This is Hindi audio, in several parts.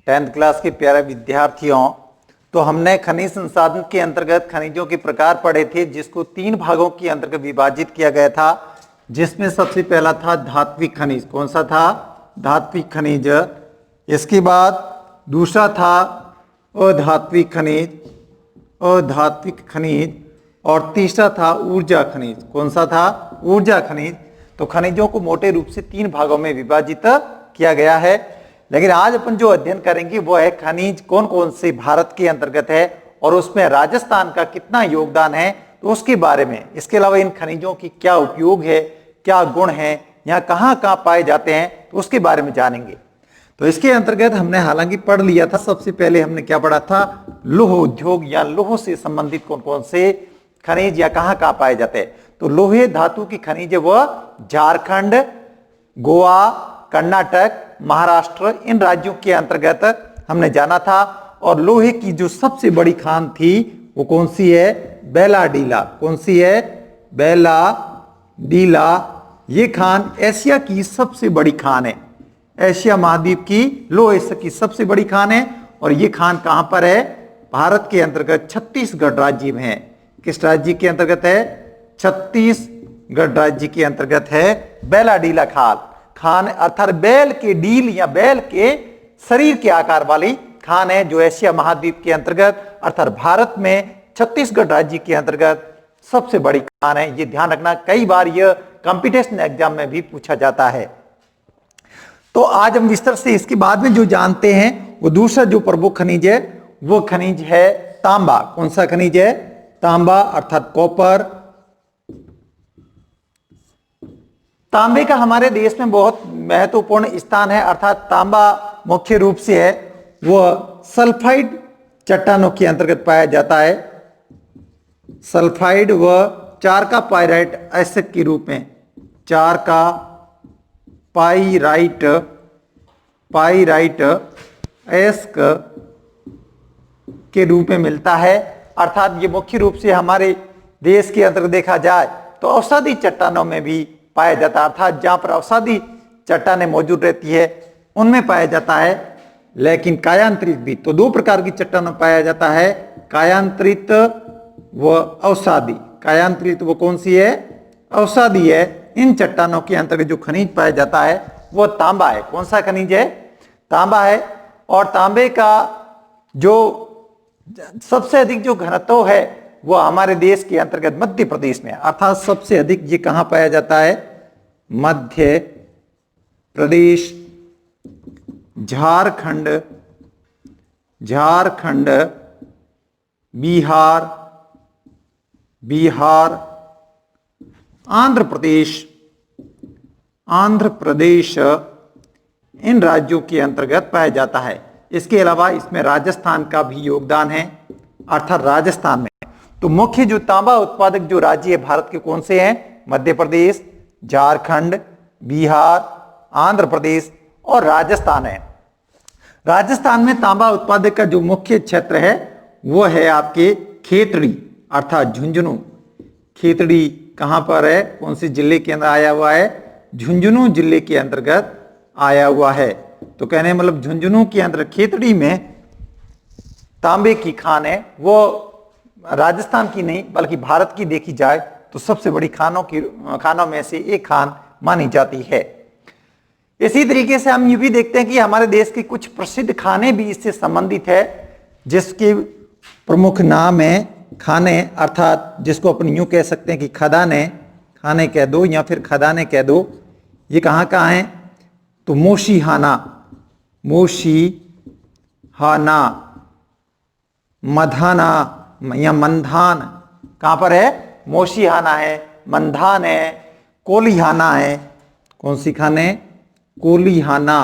10th क्लास के प्यारे विद्यार्थियों, तो हमने खनिज संसाधन के अंतर्गत खनिजों के प्रकार पढ़े थे, जिसको 3 भागों के अंतर्गत विभाजित किया गया था, जिसमें सबसे पहला था धात्विक खनिज। कौन सा था? धात्विक खनिज। इसके बाद दूसरा था अधात्विक खनिज, अधात्विक खनिज, और तीसरा था ऊर्जा खनिज। कौन सा था? ऊर्जा खनिज। तो खनिजों को मोटे रूप से 3 भागों में विभाजित किया गया है। लेकिन आज अपन जो अध्ययन करेंगे वो है खनिज कौन कौन से भारत के अंतर्गत है और उसमें राजस्थान का कितना योगदान है, तो उसके बारे में। इसके अलावा इन खनिजों की क्या उपयोग है, क्या गुण है, यहाँ कहाँ कहाँ पाए जाते हैं, तो उसके बारे में जानेंगे। तो इसके अंतर्गत हमने हालांकि पढ़ लिया था, सबसे पहले हमने क्या पढ़ा था? लौह उद्योग या लौह से संबंधित कौन कौन से खनिज या कहाँ कहाँ पाए जाते हैं। तो लोहे धातु की खनिज वह झारखंड, गोवा, कर्नाटक, महाराष्ट्र, इन राज्यों के अंतर्गत हमने जाना था। और लोहे की जो सबसे बड़ी खान थी वो कौन सी है? बेलाडीला। कौन सी है? बेलाडीला। ये खान एशिया की सबसे बड़ी खान है, एशिया महाद्वीप की लोहे की सबसे बड़ी खान है। और ये खान कहां पर है? भारत के अंतर्गत छत्तीसगढ़ राज्य में है। किस राज्य के अंतर्गत है? छत्तीसगढ़ राज्य के अंतर्गत है बेलाडीला खान, अर्थात बैल के डील या बैल के शरीर के आकार वाली खान है, जो एशिया महाद्वीप के अंतर्गत अर्थात भारत में छत्तीसगढ़ राज्य के अंतर्गत सबसे बड़ी खान है। ये ध्यान रखना, कई बार यह कंपटीशन एग्जाम में भी पूछा जाता है। तो आज हम विस्तार से इसके बाद में जो जानते हैं वो दूसरा जो प्रमुख खनिज है वो खनिज है तांबा। कौन सा खनिज है? तांबा अर्थात कॉपर। तांबे का हमारे देश में बहुत महत्वपूर्ण स्थान है, अर्थात तांबा मुख्य रूप से है वह सल्फाइड चट्टानों के अंतर्गत पाया जाता है। सल्फाइड व चारका पाइराइट एसिड के रूप में, चारका पाइराइट एस्क के रूप में मिलता है। अर्थात ये मुख्य रूप से हमारे देश के अंतर्गत देखा जाए तो औषधि चट्टानों में भी पाया जाता है, अर्थात जहां पर औषधि चट्टानें मौजूद रहती है उनमें पाया जाता है। लेकिन कायांतरित भी, तो 2 प्रकार की चट्टानों पाया जाता है, कायांतरित व औषधि। कायांतरित वो कौन सी है? औषधि है। इन चट्टानों के अंतर्गत जो खनिज पाया जाता है वो तांबा है। कौन सा खनिज है? तांबा है। और तांबे का जो सबसे अधिक जो घनत्व है वो हमारे देश के अंतर्गत मध्य प्रदेश में, अर्थात सबसे अधिक ये कहां पाया जाता है? मध्य प्रदेश, झारखंड, बिहार, आंध्र प्रदेश, इन राज्यों के अंतर्गत पाया जाता है। इसके अलावा इसमें राजस्थान का भी योगदान है, अर्थात राजस्थान में। तो मुख्य जो तांबा उत्पादक जो राज्य है भारत के कौन से हैं? मध्य प्रदेश, झारखंड, बिहार, आंध्र प्रदेश और राजस्थान है। राजस्थान में तांबा उत्पादक का जो मुख्य क्षेत्र है वो है आपके खेतड़ी अर्थात झुंझुनू। खेतड़ी कहां पर है? कौन से जिले के अंदर आया हुआ है? झुंझुनू जिले के अंतर्गत आया हुआ है। तो कहने मतलब झुंझुनू के अंदर खेतड़ी में तांबे की खान है, वो राजस्थान की नहीं बल्कि भारत की देखी जाए तो सबसे बड़ी खानों में से एक खान मानी जाती है। इसी तरीके से हम ये भी देखते हैं कि हमारे देश की कुछ प्रसिद्ध खाने भी इससे संबंधित है, जिसके प्रमुख नाम है खाने, अर्थात जिसको अपन यूं कह सकते हैं कि खदाने, खाने कह दो या फिर खदाने कह दो। ये कहाँ कहाँ हैं? तो मोशीहाना, मधाना या मंधान, कहां पर है? मोशीहाना है, मंधान है, कोलीहाना है। कौन सी खाने? कोलीहाना,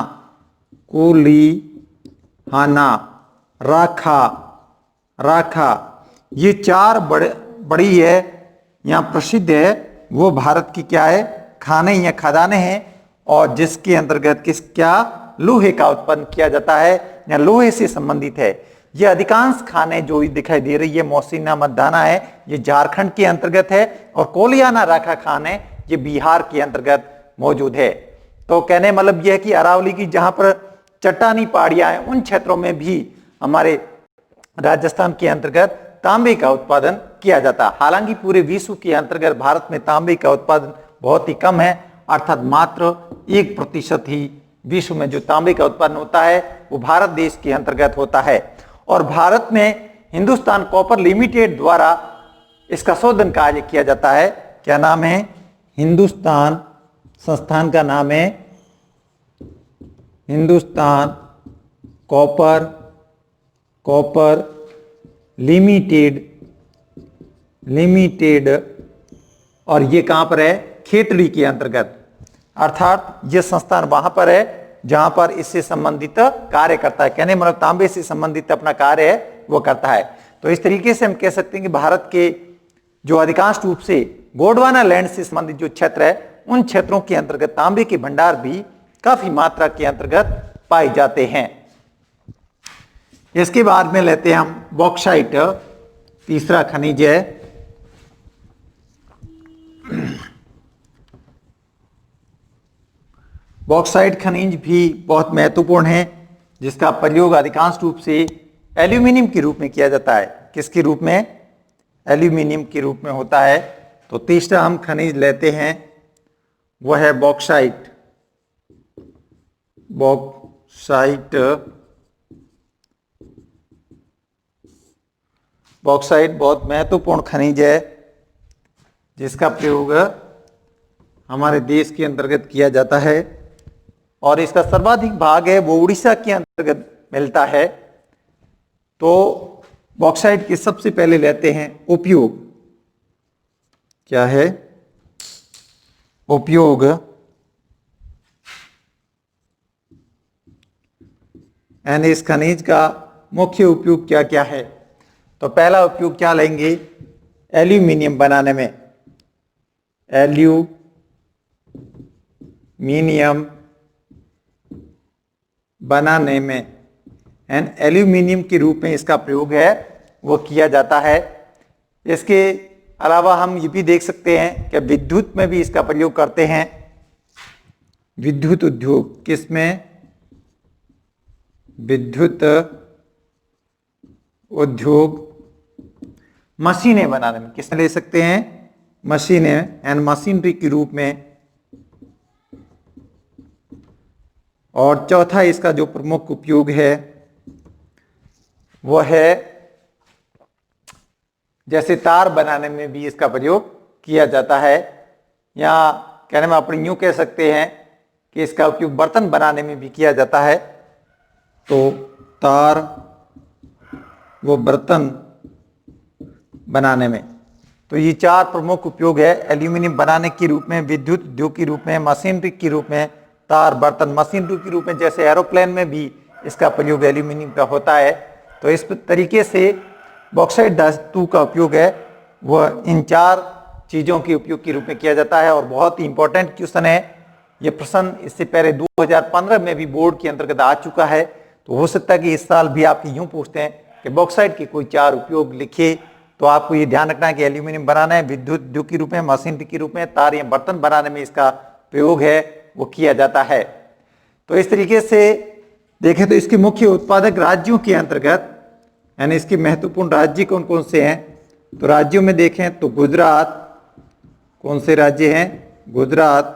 राखा। ये 4 बड़ी है यहाँ प्रसिद्ध है, वो भारत की क्या है? खाने या खदाने हैं, और जिसके अंतर्गत क्या लोहे का उत्पन्न किया जाता है या लोहे से संबंधित है। ये अधिकांश खाने जो दिखाई दे रही है, मौसीना मध्याना है, ये झारखंड के अंतर्गत है, और कोलियाना राखा खान है, ये बिहार के अंतर्गत मौजूद है। तो कहने मतलब यह है कि अरावली की जहां पर चट्टानी पहाड़ियां हैं, उन क्षेत्रों में भी हमारे राजस्थान के अंतर्गत तांबे का उत्पादन किया जाता है। हालांकि पूरे विश्व के अंतर्गत भारत में तांबे का उत्पादन बहुत ही कम है, अर्थात मात्र 1% ही विश्व में जो तांबे का उत्पादन होता है वो भारत देश के अंतर्गत होता है। और भारत में हिंदुस्तान कॉपर लिमिटेड द्वारा इसका शोधन कार्य किया जाता है। क्या नाम है? हिंदुस्तान, संस्थान का नाम है हिंदुस्तान कॉपर लिमिटेड। और ये कहां पर है? खेतड़ी के अंतर्गत, अर्थात ये संस्थान वहां पर है जहां पर इससे संबंधित कार्य करता है, कहने मतलब तांबे से संबंधित अपना कार्य है वो करता है। तो इस तरीके से हम कह सकते हैं कि भारत के जो अधिकांश रूप से गोंडवाना लैंड से संबंधित जो क्षेत्र है उन क्षेत्रों के अंतर्गत तांबे के भंडार भी काफी मात्रा के अंतर्गत पाए जाते हैं। इसके बाद में लेते हैं हम बॉक्साइट, तीसरा खनिज है। बॉक्साइट खनिज भी बहुत महत्वपूर्ण है, जिसका प्रयोग अधिकांश रूप से एल्यूमिनियम के रूप में किया जाता है। किसके रूप में? एल्यूमिनियम के रूप में होता है। तो तीसरा हम खनिज लेते हैं वह है बॉक्साइट। बॉक्साइट बहुत महत्वपूर्ण खनिज है, जिसका प्रयोग हमारे देश के अंतर्गत किया जाता है और इसका सर्वाधिक भाग है वो उड़ीसा के अंतर्गत मिलता है। तो बॉक्साइट के सबसे पहले लेते हैं उपयोग। क्या है? उपयोग। एंड इस खनिज का मुख्य उपयोग क्या क्या है? तो पहला उपयोग क्या लेंगे? एल्यूमिनियम बनाने में। एल्यूमिनियम बनाने में एंड एल्यूमिनियम के रूप में इसका प्रयोग है वो किया जाता है। इसके अलावा हम ये भी देख सकते हैं कि विद्युत में भी इसका प्रयोग करते हैं। विद्युत उद्योग, किसमें? विद्युत उद्योग, मशीनें बनाने में। किसमें ले सकते हैं? मशीनें एंड मशीनरी के रूप में। और चौथा इसका जो प्रमुख उपयोग है वो है जैसे तार बनाने में भी इसका प्रयोग किया जाता है, या कहने में अपन यूं कह सकते हैं कि इसका उपयोग बर्तन बनाने में भी किया जाता है। तो तार वो बर्तन बनाने में। तो ये चार प्रमुख उपयोग है एल्यूमिनियम बनाने के रूप में, विद्युत उद्योग के रूप में, मशीनरी के रूप में, तार बर्तन मशीनरी के रूप में। जैसे एरोप्लेन में भी इसका प्रयोग एल्यूमिनियम का होता है। तो इस तरीके से बॉक्साइट धातु का उपयोग है वह इन चार चीज़ों के उपयोग के रूप में किया जाता है। और बहुत ही इंपॉर्टेंट क्वेश्चन है ये प्रश्न, इससे पहले 2015 में भी बोर्ड के अंतर्गत आ चुका है। तो हो सकता है कि इस साल भी आपके यूं पूछते हैं कि बॉक्साइट के कोई चार उपयोग लिखिए। तो आपको ये ध्यान रखना है कि एल्यूमिनियम बनाना है, विद्युत उद्योग के रूप में, मशीनरी के रूप में, तार या बर्तन बनाने में इसका प्रयोग है वो किया जाता है। तो इस तरीके से देखें तो इसके मुख्य उत्पादक राज्यों के अंतर्गत यानी इसके महत्वपूर्ण राज्य कौन कौन से हैं? तो राज्यों में देखें तो गुजरात, कौन से राज्य हैं? गुजरात,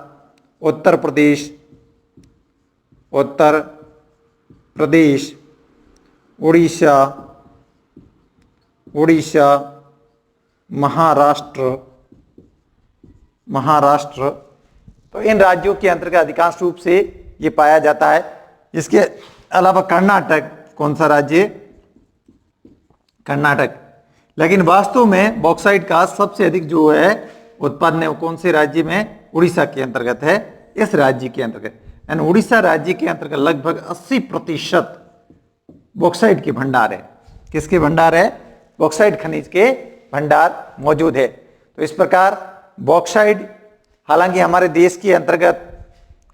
उत्तर प्रदेश, उड़ीसा, महाराष्ट्र। तो इन राज्यों के अंतर्गत अधिकांश रूप से ये पाया जाता है। इसके अलावा कर्नाटक, कौन सा राज्य? कर्नाटक। लेकिन वास्तव में बॉक्साइट का सबसे अधिक जो है उत्पादन है वो कौन से राज्य में? उड़ीसा के अंतर्गत है, इस राज्य के अंतर्गत। यानी उड़ीसा राज्य के अंतर्गत लगभग 80% बॉक्साइट के भंडार है। किसके भंडार है? बॉक्साइट खनिज के भंडार मौजूद है। तो इस प्रकार बॉक्साइट हालांकि हमारे देश के अंतर्गत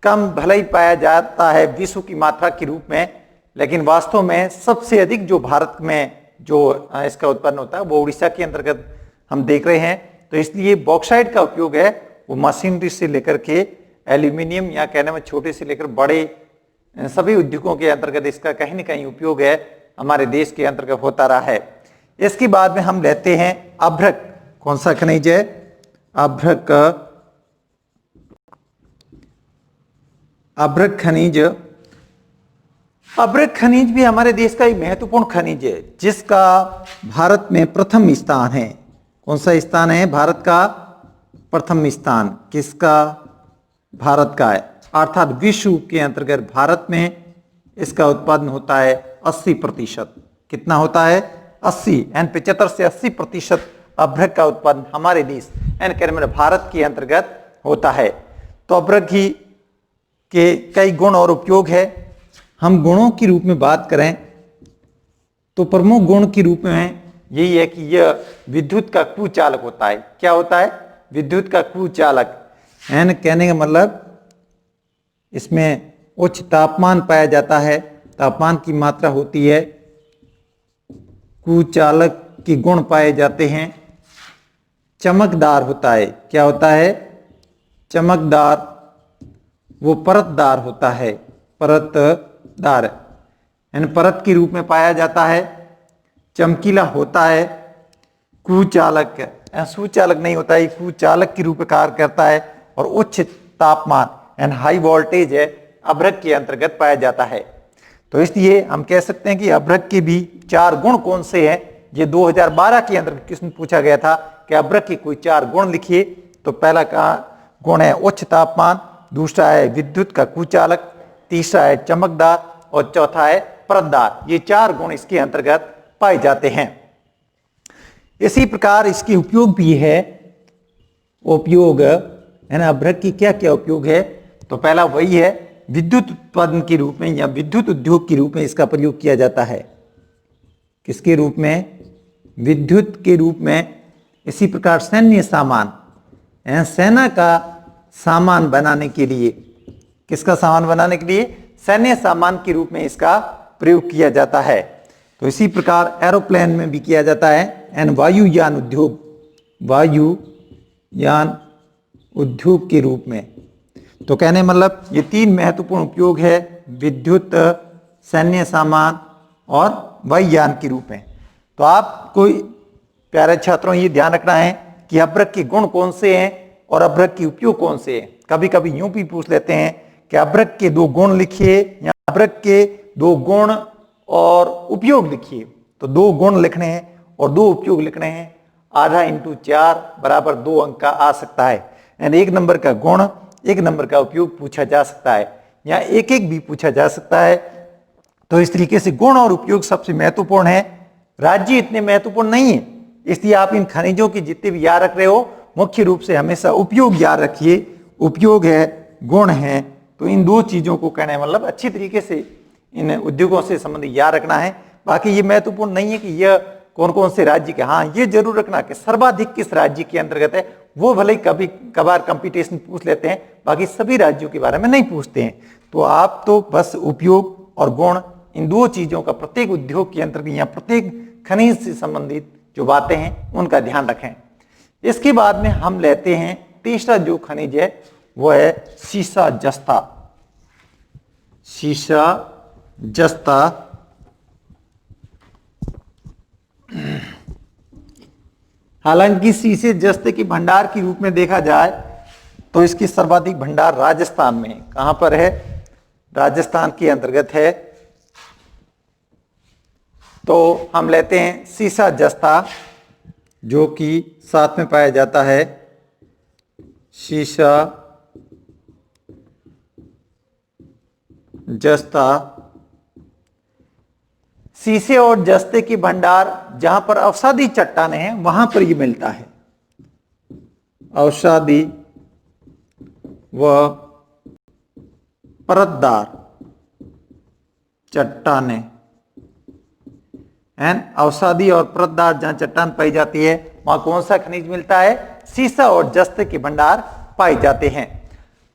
कम भले ही पाया जाता है विश्व की मात्रा के रूप में, लेकिन वास्तव में सबसे अधिक जो भारत में जो इसका उत्पन्न होता है वो उड़ीसा के अंतर्गत हम देख रहे हैं। तो इसलिए बॉक्साइट का उपयोग है वो मशीनरी से लेकर के एल्यूमिनियम या कहने में छोटे से लेकर बड़े सभी उद्योगों के अंतर्गत इसका कहीं न कहीं उपयोग है, हमारे देश के अंतर्गत होता रहा है। इसके बाद में हम लेते हैं अभ्रक। कौन सा खनिज है? अभ्रक। अभ्रक खनिज। अभ्रक खनिज भी हमारे देश का एक महत्वपूर्ण खनिज है, जिसका भारत में प्रथम स्थान है। कौन सा स्थान है? भारत का प्रथम स्थान। किसका? भारत का है। अर्थात विश्व के अंतर्गत भारत में इसका उत्पादन होता है 80%। कितना होता है? 80 यानी 75 से 80% अभ्रक का उत्पादन हमारे देश यानी भारत के अंतर्गत होता है। तो अभ्रक ही के कई गुण और उपयोग है। हम गुणों के रूप में बात करें तो प्रमुख गुण के रूप में यही है कि यह विद्युत का कुचालक होता है। क्या होता है? विद्युत का कुचालक। एन कहने का मतलब इसमें उच्च तापमान पाया जाता है, तापमान की मात्रा होती है, कुचालक के गुण पाए जाते हैं, चमकदार होता है। क्या होता है? चमकदार। वो परतदार होता है, परतदार यानी परत के रूप में पाया जाता है, चमकीला होता है, कुचालक सुचालक नहीं होता है, कुचालक के रूप में कार्य करता है और उच्च तापमान एंड हाई वोल्टेज है अभ्रक के अंतर्गत पाया जाता है। तो इसलिए हम कह सकते हैं कि अभ्रक के भी 4 गुण कौन से हैं। ये 2012 के अंतर्गत किसमें पूछा गया था कि अभ्रक के कोई 4 गुण लिखिए। तो पहला का गुण है उच्च तापमान, दूसरा है विद्युत का कुचालक, तीसरा है चमकदार और चौथा है परतदार। ये 4 गुण इसके अंतर्गत पाए जाते हैं। इसी प्रकार इसके उपयोग भी है। उपयोग है ना, अभ्रक की क्या क्या उपयोग है? तो पहला वही है, विद्युत उत्पादन के रूप में या विद्युत उद्योग के रूप में इसका प्रयोग किया जाता है। किसके रूप में? विद्युत के रूप में। इसी प्रकार सैन्य सामान, सेना का सामान बनाने के लिए, किसका सामान बनाने के लिए? सैन्य सामान के रूप में इसका प्रयोग किया जाता है। तो इसी प्रकार एरोप्लेन में भी किया जाता है एंड वायुयान उद्योग, वायुयान उद्योग के रूप में। तो कहने मतलब ये 3 महत्वपूर्ण उपयोग है, विद्युत, सैन्य सामान और वायुयान के रूप में। तो आप कोई प्यारे छात्रों ये ध्यान रखना है कि अभ्रक के गुण कौन से हैं और अभ्रक के उपयोग कौन से हैं। कभी कभी यूं भी पूछ लेते हैं कि अभ्रक के 2 गुण लिखिए या अभ्रक के 2 गुण और उपयोग लिखिए। तो 2 गुण लिखने हैं और 2 उपयोग लिखने हैं। आधा इंटू 4 बराबर 2 अंक का आ सकता है। यानी 1 नंबर का गुण, 1 नंबर का उपयोग पूछा जा सकता है या एक एक भी पूछा जा सकता है। तो इस तरीके से गुण और उपयोग सबसे महत्वपूर्ण है। राज्य इतने महत्वपूर्ण नहीं है, इसलिए आप इन खनिजों की जितने भी याद रख रहे हो, मुख्य रूप से हमेशा उपयोग याद रखिए। उपयोग है, गुण है, तो इन 2 चीजों को कहना है मतलब अच्छी तरीके से इन उद्योगों से संबंधित याद रखना है। बाकी ये महत्वपूर्ण नहीं है कि यह कौन कौन से राज्य के। हाँ, ये जरूर रखना कि सर्वाधिक किस राज्य के अंतर्गत है। वो भले ही कभी कभार कंपटीशन पूछ लेते हैं, बाकी सभी राज्यों के बारे में नहीं पूछते हैं। तो आप तो बस उपयोग और गुण, इन 2 चीजों का प्रत्येक उद्योग के अंतर्गत या प्रत्येक खनिज से संबंधित जो बातें हैं उनका ध्यान रखें। इसके बाद में हम लेते हैं तीसरा जो खनिज है वो है सीसा जस्ता। सीसा जस्ता हालांकि सीसे जस्ते के भंडार के रूप में देखा जाए तो इसकी सर्वाधिक भंडार राजस्थान में। कहां पर है? राजस्थान के अंतर्गत है। तो हम लेते हैं सीसा जस्ता, जो कि साथ में पाया जाता है। सीसा जस्ता, सीसे और जस्ते की भंडार जहां पर अवसादी चट्टानें हैं वहां पर ये मिलता है। अवसादी व परतदार चट्टानें एंड अवसादी और परतदार जहां चट्टान पाई जाती है वहां कौन सा खनिज मिलता है? सीसा और जस्ते के भंडार पाए जाते हैं।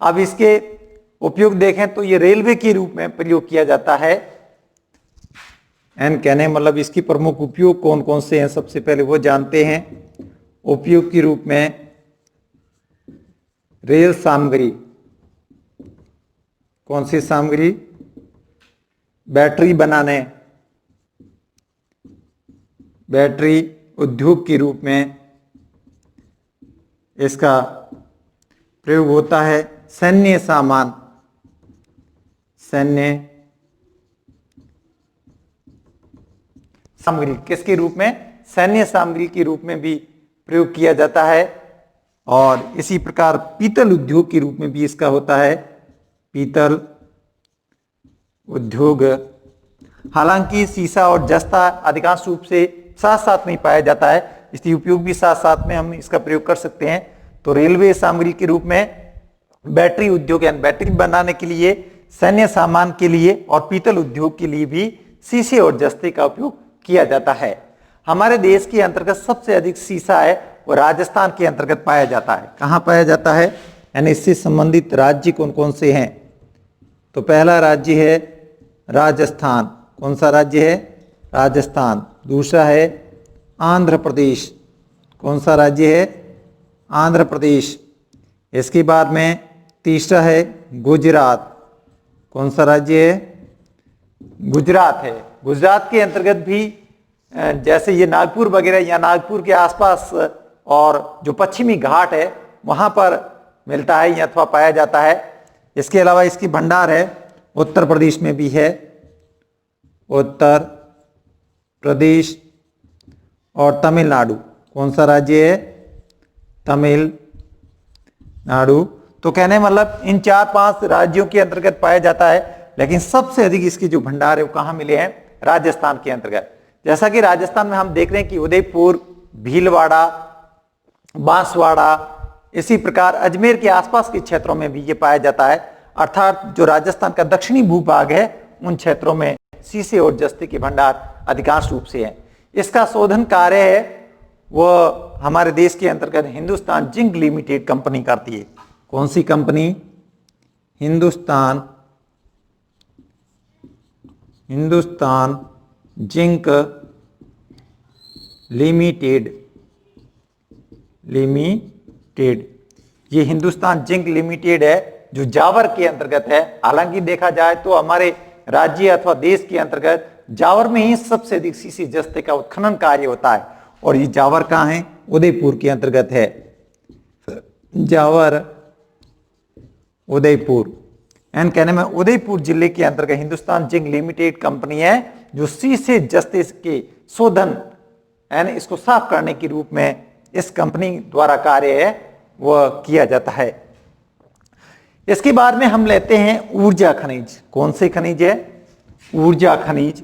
अब इसके उपयोग देखें तो ये रेलवे के रूप में प्रयोग किया जाता है। एंड कहने मतलब इसकी प्रमुख उपयोग कौन कौन से हैं सबसे पहले वो जानते हैं। उपयोग के रूप में रेल सामग्री, कौन सी सामग्री? बैटरी बनाने, बैटरी उद्योग के रूप में इसका प्रयोग होता है। सैन्य सामान, सैन्य सामग्री किसके रूप में? सैन्य सामग्री के रूप में भी प्रयोग किया जाता है। और इसी प्रकार पीतल उद्योग के रूप में भी इसका होता है, पीतल उद्योग। हालांकि सीसा और जस्ता अधिकांश रूप से साथ साथ नहीं पाया जाता है, इसलिए उपयोग भी साथ साथ में हम इसका प्रयोग कर सकते हैं। तो रेलवे सामग्री के रूप में, बैटरी उद्योग यानी बैटरी बनाने के लिए, सैन्य सामान के लिए और पीतल उद्योग के लिए भी शीशे और जस्ते का उपयोग किया जाता है। हमारे देश के अंतर्गत सबसे अधिक सीसा है वो राजस्थान के अंतर्गत पाया जाता है। कहाँ पाया जाता है, यानी इससे संबंधित राज्य कौन कौन से हैं? तो पहला राज्य है राजस्थान। कौन सा राज्य है? राजस्थान। दूसरा है आंध्र प्रदेश। कौन सा राज्य है? आंध्र प्रदेश। इसके बाद में तीसरा है गुजरात। कौन सा राज्य है? गुजरात है। गुजरात के अंतर्गत भी जैसे ये नागपुर वगैरह या नागपुर के आसपास और जो पश्चिमी घाट है वहां पर मिलता है या अथवा पाया जाता है। इसके अलावा इसकी भंडार है उत्तर प्रदेश में भी है, उत्तर प्रदेश और तमिलनाडु। कौन सा राज्य है? तमिलनाडु। तो कहने मतलब इन 4-5 राज्यों के अंतर्गत पाया जाता है, लेकिन सबसे अधिक इसकी जो भंडार है वो कहाँ मिले हैं? राजस्थान के अंतर्गत। जैसा कि राजस्थान में हम देख रहे हैं कि उदयपुर, भीलवाड़ा, बांसवाड़ा, इसी प्रकार अजमेर के आसपास के क्षेत्रों में भी ये पाया जाता है। अर्थात जो राजस्थान का दक्षिणी भूभाग है उन क्षेत्रों में शीशे और जस्ते के भंडार अधिकांश रूप से है। इसका शोधन कार्य है वह हमारे देश के अंतर्गत हिंदुस्तान जिंक लिमिटेड कंपनी करती है। कौन सी कंपनी? Hindustan zinc limited. ये हिंदुस्तान जिंक लिमिटेड है जो जावर के अंतर्गत है। हालांकि देखा जाए तो हमारे राज्य अथवा देश के अंतर्गत जावर में ही सबसे अधिक शीशे जस्ते का उत्खनन कार्य होता है। और ये जावर कहाँ है? उदयपुर के अंतर्गत है। जावर उदयपुर एन कहने में उदयपुर जिले के अंतर्गत हिंदुस्तान जिंक लिमिटेड कंपनी है जो शीशे जस्ते के शोधन एन इसको साफ करने के रूप में इस कंपनी द्वारा कार्य है वह किया जाता है। इसके बाद में हम लेते हैं ऊर्जा खनिज। कौन से खनिज है? ऊर्जा खनिज।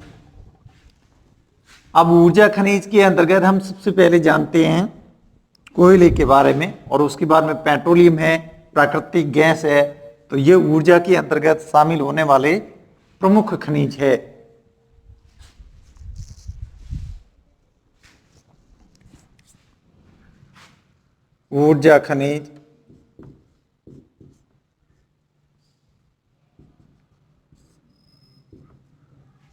अब ऊर्जा खनिज के अंतर्गत हम सबसे पहले जानते हैं कोयले के बारे में, और उसके बाद में पेट्रोलियम है, प्राकृतिक गैस है। तो ये ऊर्जा के अंतर्गत शामिल होने वाले प्रमुख खनिज है। ऊर्जा खनिज।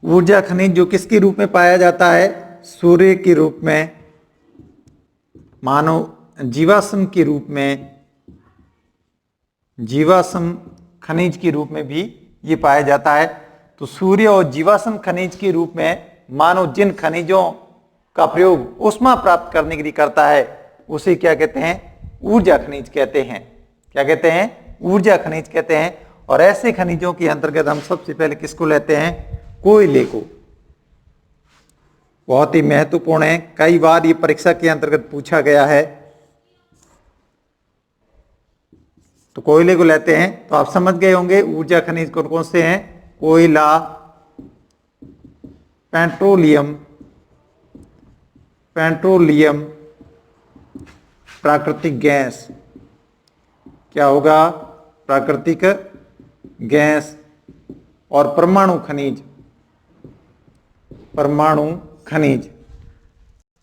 ऊर्जा खनिज जो किसके रूप में पाया जाता है? सूर्य के रूप में, मानव जीवाश्म के रूप में, जीवाश्म खनिज के रूप में भी ये पाया जाता है। तो सूर्य और जीवाश्म खनिज के रूप में मानव जिन खनिजों का प्रयोग ऊष्मा प्राप्त करने के लिए करता है उसे क्या कहते हैं? ऊर्जा खनिज कहते हैं। क्या कहते हैं? ऊर्जा खनिज कहते हैं। और ऐसे खनिजों के अंतर्गत हम सबसे पहले किसको लेते हैं? कोयले को। बहुत ही महत्वपूर्ण है, कई बार ये परीक्षा के अंतर्गत पूछा गया है। तो कोयले को लेते हैं। तो आप समझ गए होंगे ऊर्जा खनिज कौन कौन से हैं? कोयला, पेट्रोलियम, प्राकृतिक गैस। क्या होगा? प्राकृतिक गैस और परमाणु खनिज।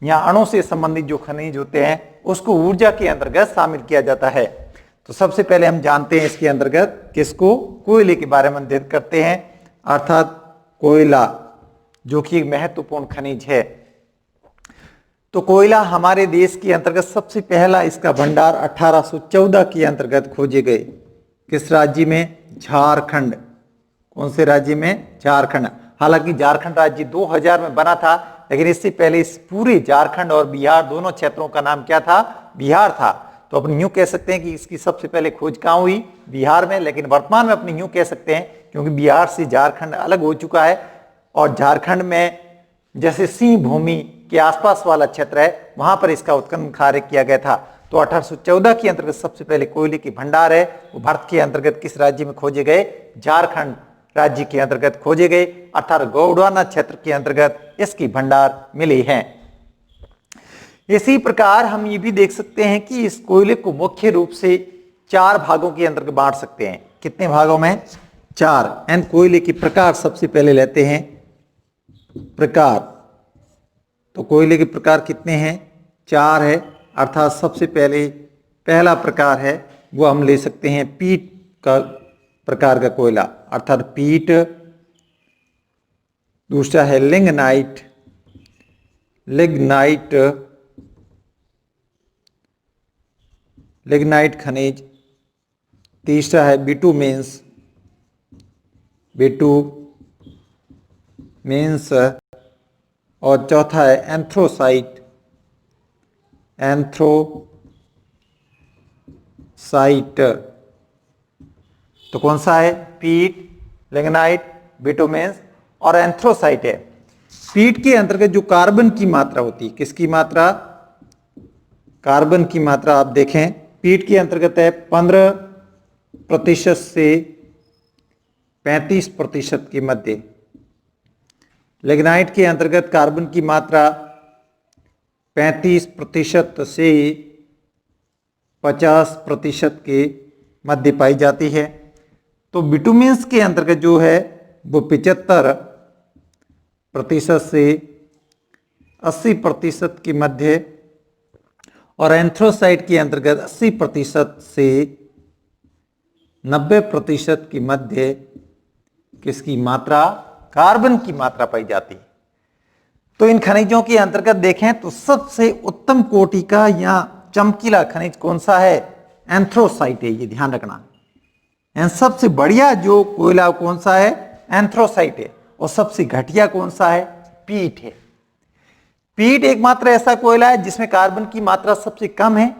या अणु से संबंधित जो खनिज होते हैं उसको ऊर्जा के अंतर्गत शामिल किया जाता है। तो सबसे पहले हम जानते हैं इसके अंतर्गत किसको? कोयले के बारे में अध्ययन करते हैं। अर्थात कोयला जो कि एक महत्वपूर्ण खनिज है। तो कोयला हमारे देश के अंतर्गत सबसे पहला इसका भंडार 1814 के अंतर्गत खोजे गए। किस राज्य में? झारखंड। कौन से राज्य में? झारखंड। हालांकि झारखंड राज्य 2000 में बना था, लेकिन इससे पहले इस पूरे झारखंड और बिहार दोनों क्षेत्रों का नाम क्या था? बिहार था। तो अपन यूं कह सकते हैं कि इसकी सबसे पहले खोज कहां हुई? बिहार में। लेकिन वर्तमान में अपन यूं कह सकते हैं क्योंकि बिहार से झारखंड अलग हो चुका है और झारखंड में जैसे सिंह भूमि के आसपास वाला क्षेत्र है वहां पर इसका उत्खनन कार्य किया गया था। तो 1814 के अंतर्गत सबसे पहले कोयले के भंडार है वो भारत के अंतर्गत किस राज्य में खोजे गए? झारखंड राज्य के अंतर्गत खोजे गए, अर्थात गोंडवाना क्षेत्र के अंतर्गत इसकी भंडार मिले हैं। इसी प्रकार हम ये भी देख सकते हैं कि इस कोयले को मुख्य रूप से 4 भागों के अंतर्गत बांट सकते हैं। कितने भागों में? 4। एन कोयले के प्रकार सबसे पहले लेते हैं। प्रकार, तो कोयले के प्रकार कितने हैं? 4 है। अर्थात सबसे पहले पहला प्रकार है वो हम ले सकते हैं पीट का प्रकार का कोयला, अर्थात पीट। दूसरा है लिग्नाइट, लिग्नाइट खनिज। तीसरा है बिटुमेंस, और चौथा है एंथ्रोसाइट, तो कौन सा है? पीट, लिग्नाइट, बिटुमेंस और एंथ्रोसाइट है। पीट के अंतर्गत जो कार्बन की मात्रा होती है, किसकी मात्रा? कार्बन की मात्रा आप देखें, पीट के अंतर्गत है 15% से 35% के मध्य। लिग्नाइट के अंतर्गत कार्बन की मात्रा 35% से 50% के मध्य पाई जाती है। तो बिटुमेंस के अंतर्गत जो है वो 75% से 80% के मध्य, और एंथ्रोसाइट के अंतर्गत 80% से 90% के मध्य किसकी मात्रा? कार्बन की मात्रा पाई जाती है। तो इन खनिजों के अंतर्गत देखें तो सबसे उत्तम कोटि का या चमकीला खनिज कौन सा है? एंथ्रोसाइट है, ये ध्यान रखना। सबसे बढ़िया जो कोयला कौन सा है? एंथ्रोसाइट है। और सबसे घटिया कौन सा है? पीट है। पीट एकमात्र ऐसा कोयला है जिसमें कार्बन की मात्रा सबसे कम है,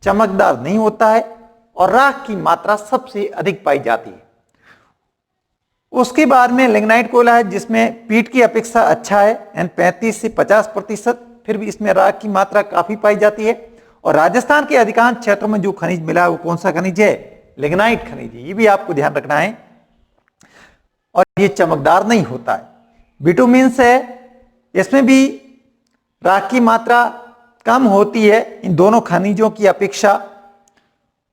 चमकदार नहीं होता है और राख की मात्रा सबसे अधिक पाई जाती है। उसके बाद में लिग्नाइट कोयला है जिसमें पीट की अपेक्षा अच्छा है, 35 से 50%, फिर भी इसमें राख की मात्रा काफी पाई जाती है। और राजस्थान के अधिकांश क्षेत्रों में जो खनिज मिला है वो कौन सा खनिज है? लिग्नाइट खनिज है। ये भी आपको ध्यान रखना है। और ये चमकदार नहीं होता है। बिटुमेंस है, इसमें भी राख की मात्रा कम होती है इन दोनों खनिजों की अपेक्षा,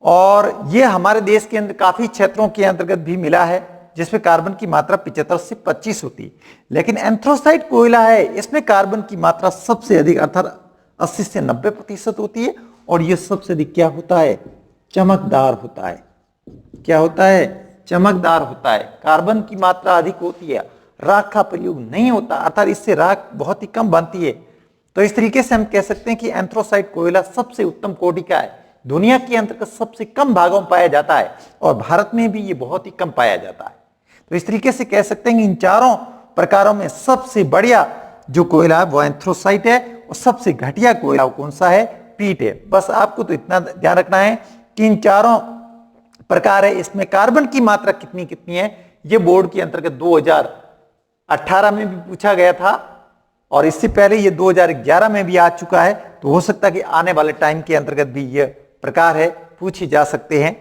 और ये हमारे देश के अंदर काफी क्षेत्रों के अंतर्गत भी मिला है जिसमें कार्बन की मात्रा 75 से 25 होती है। लेकिन एंथ्रोसाइट कोयला है, इसमें कार्बन की मात्रा सबसे अधिक अर्थात 80 से 90% होती है, और यह सबसे अधिक क्या होता है? चमकदार होता है। क्या होता है? चमकदार होता है। कार्बन की मात्रा अधिक होती है, राख का प्रयोग नहीं होता, अर्थात इससे राख बहुत ही कम बनती है। तो इस तरीके से हम कह सकते हैं कि एंथ्रोसाइट कोयला सबसे उत्तम कोटि का है, दुनिया के अंतर्गत सबसे कम भागों में पाया जाता है, और भारत में भी ये बहुत ही कम पाया जाता है। तो इस तरीके से कह सकते हैं कि इन चारों प्रकारों में सबसे बढ़िया जो कोयला है वो एंथ्रोसाइट है, और सबसे घटिया कोयला कौन सा है? पीट है। बस आपको तो इतना ध्यान रखना है कि इन चारों प्रकार है, इसमें कार्बन की मात्रा कितनी कितनी है, ये बोर्ड के अंतर्गत 2018 में भी पूछा गया था, और इससे पहले ये 2011 में भी आ चुका है। तो हो सकता है कि आने वाले टाइम के अंतर्गत भी ये प्रकार है पूछे जा सकते हैं।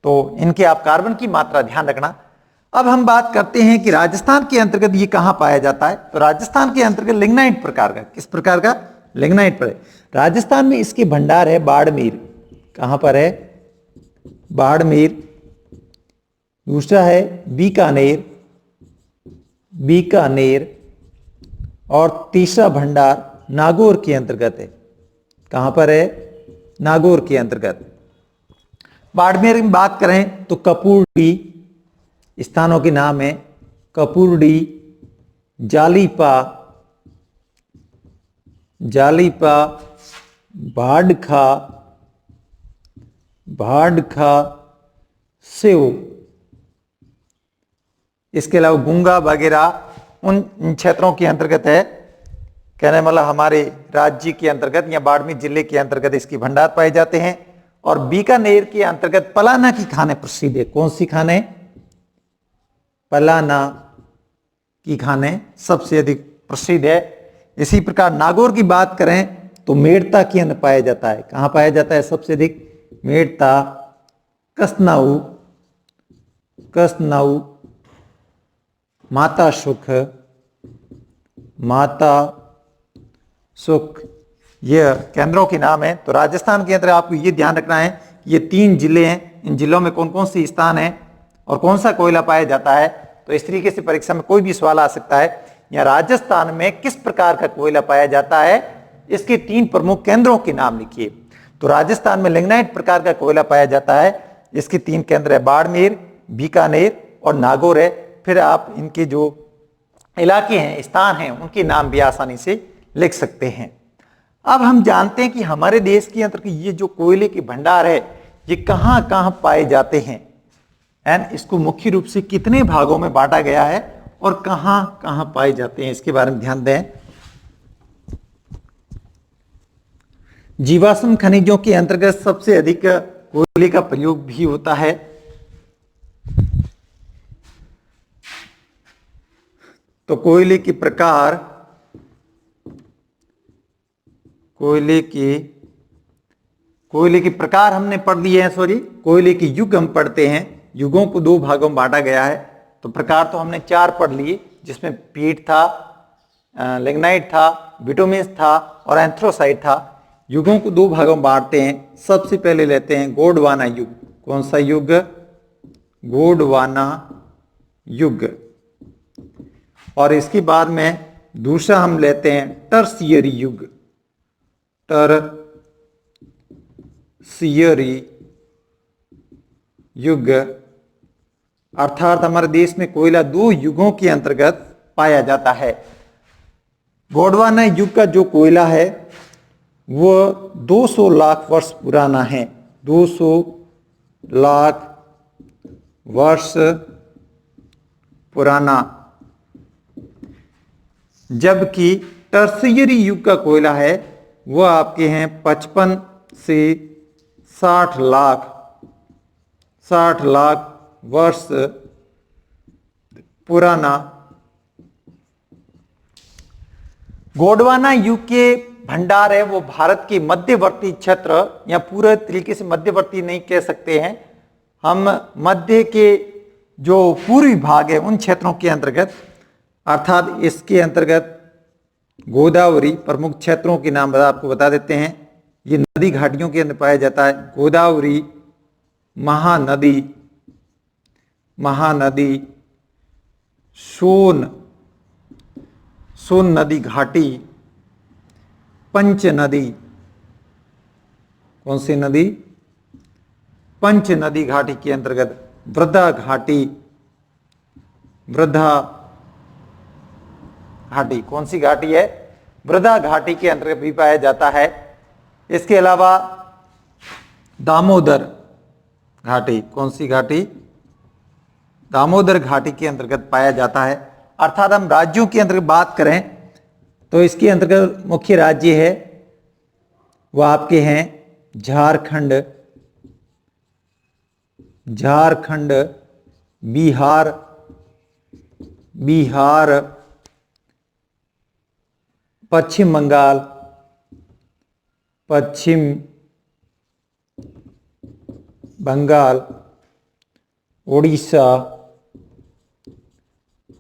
तो इनके आप कार्बन की मात्रा ध्यान रखना। अब हम बात करते हैं कि राजस्थान के अंतर्गत ये कहां पाया जाता है। तो राजस्थान के अंतर्गत लिग्नाइट प्रकार का, किस प्रकार का? लिग्नाइट पर। राजस्थान में इसके भंडार है बाड़मेर। कहां पर है? बाड़मेर। दूसरा है बीकानेर, और तीसरा भंडार नागौर के अंतर्गत है। कहां पर है? नागौर के अंतर्गत। बाड़मेर में बात करें तो कपूरडी स्थानों के नाम है, कपूरडी, जालीपा, भाड़खा, सेव, इसके अलावा गुंगा वगैरह उन क्षेत्रों के अंतर्गत है। कहने वाला हमारे राज्य के अंतर्गत या बाड़मेर जिले के अंतर्गत इसकी भंडार पाए जाते हैं। और बीकानेर के अंतर्गत पलाना की खाने प्रसिद्ध है। कौन सी खाने? पलाना की खाने सबसे अधिक प्रसिद्ध है। इसी प्रकार नागौर की बात करें तो मेड़ता के अंदर पाया जाता है। कहां पाया जाता है सबसे अधिक? मेड़ता, कसनाऊ, कसनाऊ, माता सुख, माता सुख, यह केंद्रों के नाम है। तो राजस्थान के अंदर आपको ये ध्यान रखना है कि ये 3 जिले हैं, इन जिलों में कौन कौन सी स्थान है और कौन सा कोयला पाया जाता है। तो इस तरीके से परीक्षा में कोई भी सवाल आ सकता है। या राजस्थान में किस प्रकार का कोयला पाया जाता है, इसके 3 प्रमुख केंद्रों के नाम लिखिए। तो राजस्थान में लिग्नाइट प्रकार का कोयला पाया जाता है। इसके 3 केंद्र है, बाड़मेर, बीकानेर और नागौर है। फिर आप इनके जो इलाके हैं, स्थान हैं, उनके नाम भी आसानी से लिख सकते हैं। अब हम जानते हैं कि हमारे देश के अंदर ये जो कोयले के भंडार है ये कहां कहां पाए जाते हैं एंड इसको मुख्य रूप से कितने भागों में बांटा गया है और कहां कहां पाए जाते हैं, इसके बारे में ध्यान दें। जीवाश्म खनिजों के अंतर्गत सबसे अधिक कोयले का प्रयोग भी होता है। तो कोयले के प्रकार, कोयले के प्रकार हमने पढ़ लिए हैं। सॉरी, कोयले के युग हम पढ़ते हैं। युगों को 2 भागों में बांटा गया है। तो प्रकार तो हमने 4 पढ़ लिए, जिसमें पीट था, लिग्नाइट था, बिटुमिन्स था और एंथ्रोसाइट था। युगों को 2 भागों में बांटते हैं। सबसे पहले लेते हैं गोंडवाना युग। कौन सा युग? गोंडवाना युग। और इसके बाद में दूसरा हम लेते हैं टर्शियरी युग। टर्शियरी युग, अर्थात हमारे देश में कोयला 2 युगों के अंतर्गत पाया जाता है। गोंडवाना युग का जो कोयला है वो 200 लाख वर्ष पुराना है। 200 लाख वर्ष पुराना। जबकि टर्शियरी युग का कोयला है वो आपके हैं 55 से 60 लाख वर्ष पुराना। गोंडवाना युग के भंडार है वो भारत के मध्यवर्ती क्षेत्र, या पूरे तरीके से मध्यवर्ती नहीं कह सकते हैं हम, मध्य के जो पूर्वी भाग है उन क्षेत्रों के अंतर्गत, अर्थात इसके अंतर्गत गोदावरी प्रमुख क्षेत्रों के नाम आपको बता देते हैं। ये नदी घाटियों के अंदर पाया जाता है। गोदावरी, महानदी, सोन नदी घाटी, पंच नदी। कौन सी नदी? पंच नदी घाटी के अंतर्गत वृद्धा घाटी, कौन सी घाटी है? वृद्धा घाटी के अंतर्गत भी पाया जाता है। इसके अलावा दामोदर घाटी, कौन सी घाटी? दामोदर घाटी के अंतर्गत पाया जाता है। अर्थात हम राज्यों के अंतर्गत बात करें तो इसके अंतर्गत मुख्य राज्य है वो आपके हैं झारखंड, बिहार, पश्चिम बंगाल,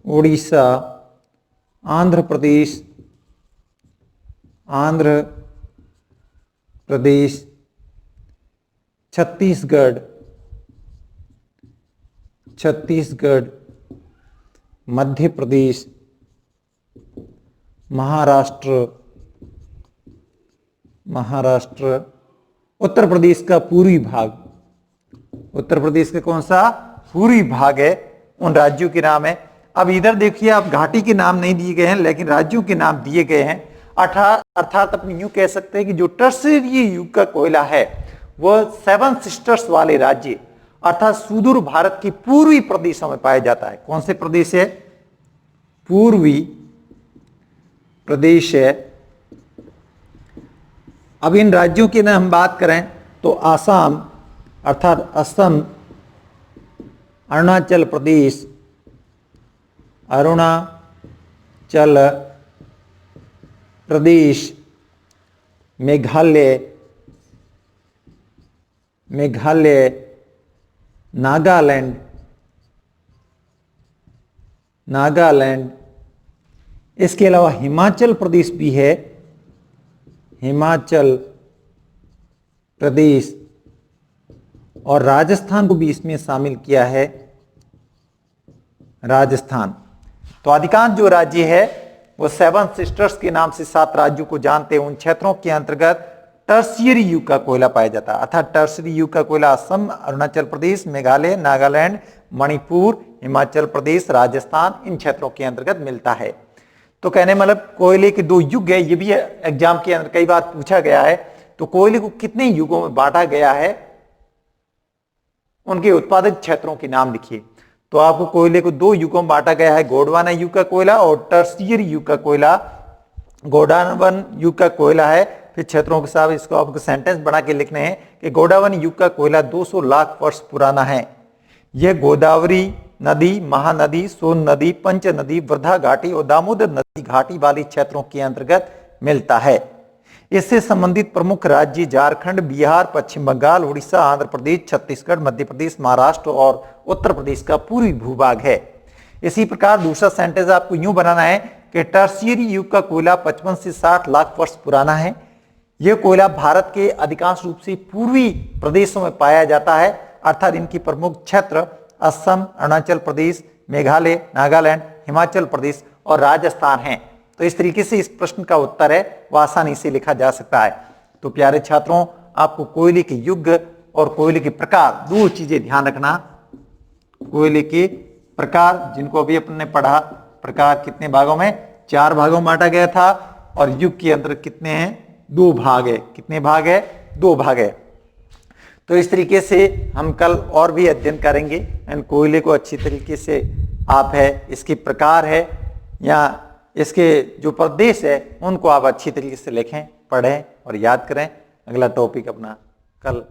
उड़ीसा, आंध्र प्रदेश, छत्तीसगढ़, मध्य प्रदेश, महाराष्ट्र, उत्तर प्रदेश का पूर्वी भाग, उत्तर प्रदेश का कौन सा पूर्वी भाग है, उन राज्यों के नाम है। अब इधर देखिए, आप घाटी के नाम नहीं दिए गए हैं लेकिन राज्यों के नाम दिए गए हैं। अर्थात अपने यूं कह सकते हैं कि जो टर्शियरी युग का कोयला है वह 7 सिस्टर्स वाले राज्य अर्थात सुदूर भारत की पूर्वी प्रदेशों में पाया जाता है। कौन से प्रदेश है? पूर्वी प्रदेश है। अब इन राज्यों की ना हम बात करें तो आसाम अर्थात असम, अरुणाचल प्रदेश, अरुणाचल प्रदेश, मेघालय, नागालैंड, इसके अलावा हिमाचल प्रदेश भी है, हिमाचल प्रदेश, और राजस्थान को भी इसमें शामिल किया है, राजस्थान। तो अधिकांश जो राज्य है वो सेवन सिस्टर्स के नाम से 7 राज्यों को जानते हैं। उन क्षेत्रों के अंतर्गत टर्शियरी युग का कोयला पाया जाता है, अर्थात टर्शियरी युग का कोयला असम, अरुणाचल प्रदेश, मेघालय, नागालैंड, मणिपुर, हिमाचल प्रदेश, राजस्थान, इन क्षेत्रों के अंतर्गत मिलता है। तो कहने मतलब कोयले के 2 युग है, ये भी एग्जाम के अंदर कई बार पूछा गया है। तो कोयले को कितने युगों में बांटा गया है, उनके उत्पादक क्षेत्रों के नाम लिखिए। तो आपको कोयले को 2 युगों में बांटा गया है, गोंडवाना युग का कोयला और टर्शियरी युग का कोयला। गोंडवाना युग का कोयला है, फिर क्षेत्रों के साथ इसको आपको सेंटेंस बना के लिखने हैं कि गोंडवाना युग का कोयला 200 लाख वर्ष पुराना है। यह गोदावरी नदी, महानदी, सोन नदी, पंच नदी, वर्धा घाटी और दामोदर नदी घाटी वाली क्षेत्रों के अंतर्गत मिलता है। इससे संबंधित प्रमुख राज्य झारखंड, बिहार, पश्चिम बंगाल, उड़ीसा, आंध्र प्रदेश, छत्तीसगढ़, मध्य प्रदेश, महाराष्ट्र और उत्तर प्रदेश का पूर्वी भूभाग है। इसी प्रकार दूसरा सेंटेंस आपको यूं बनाना है कि टर्शियरी युग का कोयला 55 से 60 लाख वर्ष पुराना है। यह कोयला भारत के अधिकांश रूप से पूर्वी प्रदेशों में पाया जाता है, अर्थात इनकी प्रमुख क्षेत्र असम, अरुणाचल प्रदेश, मेघालय, नागालैंड, हिमाचल प्रदेश और राजस्थान हैं। तो इस तरीके से इस प्रश्न का उत्तर है वह आसानी से लिखा जा सकता है। तो प्यारे छात्रों, आपको कोयले के युग और कोयले के प्रकार 2 चीजें ध्यान रखना। कोयले के प्रकार जिनको अभी अपन ने पढ़ा, प्रकार कितने भागों में, 4 भागों में बांटा गया था, और युग के अंदर कितने हैं, 2 भाग है। कितने भाग है, 2 भाग है। तो इस तरीके से हम कल और भी अध्ययन करेंगे एंड कोयले को अच्छी तरीके से आप है इसके प्रकार है या इसके जो प्रदेश है उनको आप अच्छी तरीके से लिखें, पढ़ें और याद करें। अगला टॉपिक अपना कल